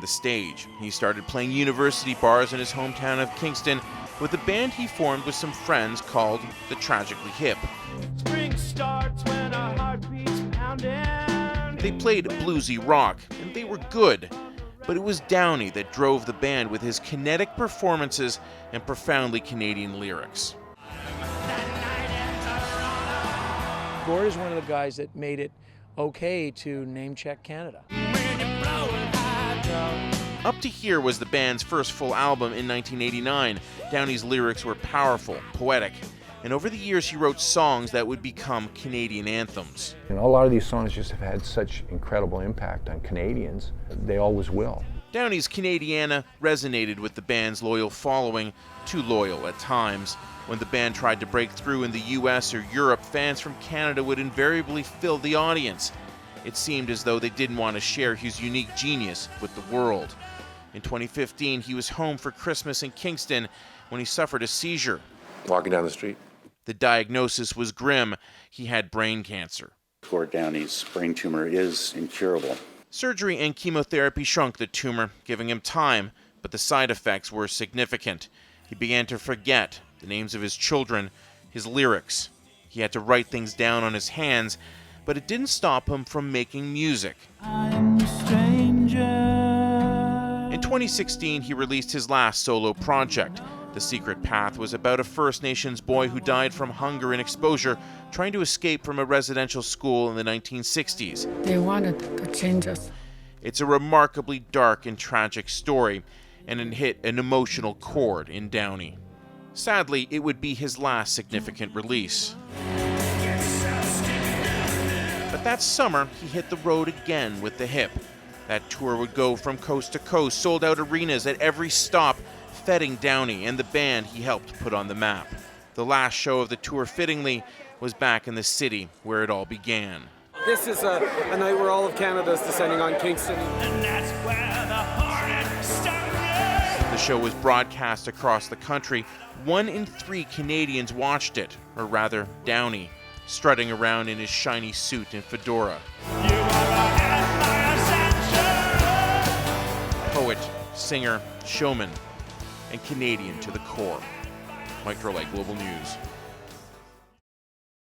the stage. He started playing university bars in his hometown of Kingston with a band he formed with some friends called the Tragically Hip. Spring starts when our heart beats pounding. They played bluesy rock, and they were good. But it was Downie that drove the band with his kinetic performances and profoundly Canadian lyrics. Gord is one of the guys that made it okay to name-check Canada. Up to Here was the band's first full album in 1989. Downie's lyrics were powerful, poetic, and over the years he wrote songs that would become Canadian anthems. And a lot of these songs just have had such incredible impact on Canadians. They always will. Downie's Canadiana resonated with the band's loyal following, too loyal at times. When the band tried to break through in the US or Europe, fans from Canada would invariably fill the audience. It seemed as though they didn't want to share his unique genius with the world. In 2015, he was home for Christmas in Kingston when he suffered a seizure. Walking down the street. The diagnosis was grim. He had brain cancer. Gord Downie's brain tumor is incurable. Surgery and chemotherapy shrunk the tumor, giving him time, but the side effects were significant. He began to forget the names of his children, his lyrics. He had to write things down on his hands, but it didn't stop him from making music. I'm a stranger. In 2016, he released his last solo project. The Secret Path was about a First Nations boy who died from hunger and exposure, trying to escape from a residential school in the 1960s. They wanted to change us. It's a remarkably dark and tragic story, and it hit an emotional chord in Downie. Sadly, it would be his last significant release. But that summer, he hit the road again with the Hip. That tour would go from coast to coast, sold out arenas at every stop, feting Downie and the band he helped put on the map. The last show of the tour, fittingly, was back in the city where it all began. This is a night where all of Canada is descending on Kingston. And that's where the hornet started. The show was broadcast across the country. 1 in 3 Canadians watched it, or rather, Downie, strutting around in his shiny suit and fedora. You are a Poet, singer, showman, and Canadian to the core. Mike Drolet, Global News.